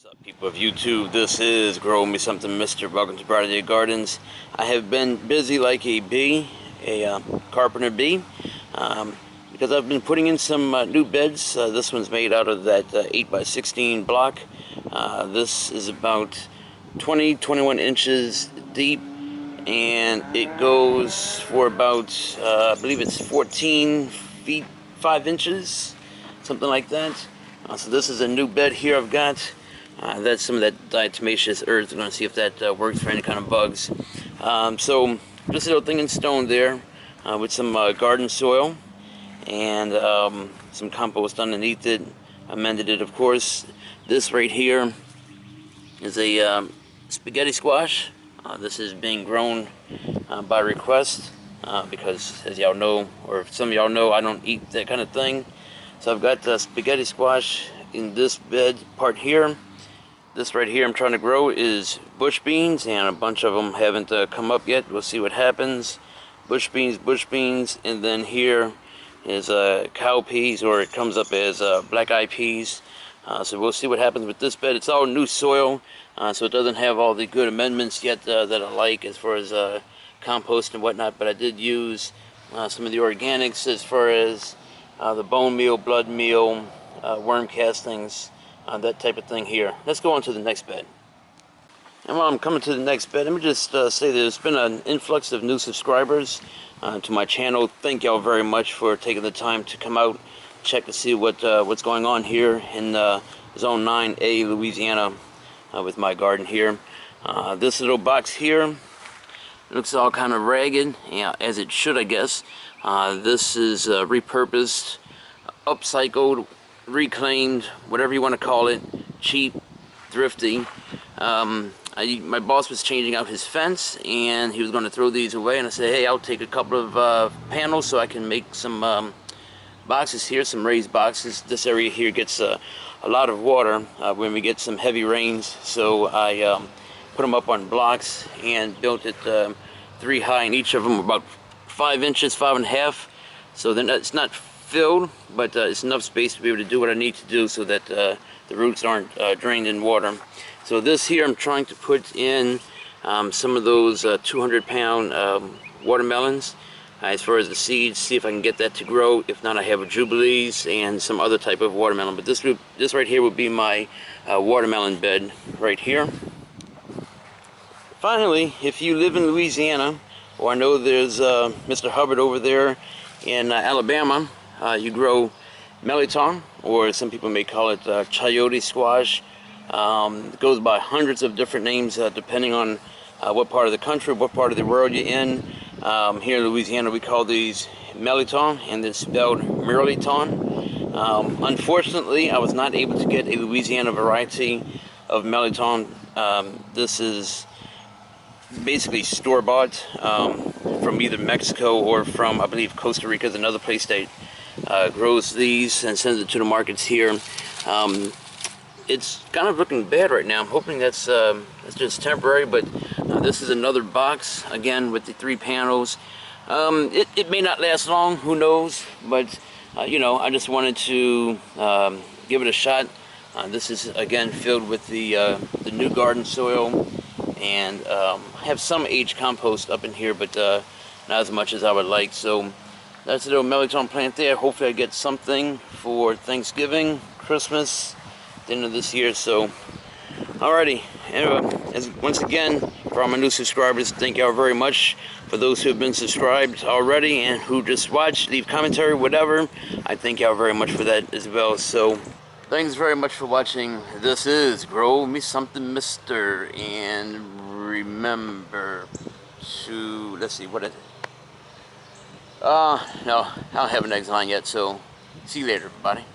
What's up, people of YouTube? This is Grow Me Something Mr. Welcome to Brighter Day Gardens. I have been busy like a bee, a carpenter bee, because I've been putting in some new beds. This one's made out of that 8x16 block. This is about 21 inches deep, and it goes for about, I believe it's 14 feet 5 inches, something like that. So this is a new bed here I've got. That's some of that diatomaceous earth. We're going to see if that works for any kind of bugs. So this little thing in stone there with some garden soil and some compost underneath it. Amended it, of course. This right here is a spaghetti squash. This is being grown by request because, as y'all know, or some of y'all know, I don't eat that kind of thing. So I've got spaghetti squash in this bed part here. This right here I'm trying to grow is bush beans, and a bunch of them haven't come up yet. We'll see what happens. Bush beans, and then here is cow peas, or it comes up as black eyed peas. So we'll see what happens with this bed. It's all new soil, so it doesn't have all the good amendments yet that I like as far as compost and whatnot, but I did use some of the organics as far as the bone meal, blood meal, worm castings, that type of thing here. Let's go on to the next bed. And while I'm coming to the next bed, let me just say there's been an influx of new subscribers to my channel. Thank y'all very much for taking the time to come out, check to see what's going on here in Zone 9A, Louisiana, with my garden here. This little box here looks all kind of ragged, yeah, as it should, I guess. This is repurposed, upcycled, reclaimed, whatever you want to call it, cheap, thrifty. My boss was changing out his fence, and he was going to throw these away, and I said, hey, I'll take a couple of panels so I can make some boxes here, some raised boxes. This area here gets a lot of water when we get some heavy rains, so I put them up on blocks and built it 3 high, and each of them about 5 inches, 5.5. So then it's not filled, but it's enough space to be able to do what I need to do so that the roots aren't drained in water. So this here I'm trying to put in some of those 200-pound watermelons as far as the seeds, see if I can get that to grow. If not, I have a Jubilees and some other type of watermelon, but this right here would be my watermelon bed right here. Finally, if you live in Louisiana, or I know there's Mr. Hubbard over there in Alabama, you grow melon, or some people may call it chayote squash. It goes by hundreds of different names depending on what part of the country, what part of the world you're in. Here in Louisiana we call these melon, and it's spelled Mirliton. Unfortunately, I was not able to get a Louisiana variety of melon. This is basically store-bought from either Mexico or from, I believe, Costa Rica is another place that grows these and sends it to the markets here. It's kind of looking bad right now. I'm hoping that's just temporary, but this is another box, again, with the 3 panels. It may not last long, who knows, but you know, I just wanted to give it a shot. This is, again, filled with the new garden soil, and I have some aged compost up in here, but not as much as I would like. So that's a little melon plant there. Hopefully I get something for Thanksgiving, Christmas, the end of this year. So alrighty, anyway, once again, for all my new subscribers, thank y'all very much. For those who have been subscribed already and who just watched, leave commentary, whatever, I thank y'all very much for that as well. So thanks very much for watching. This is Grow Me Something Mr. And remember to, let's see, what is it? No, I don't have an exit on yet, so see you later, everybody.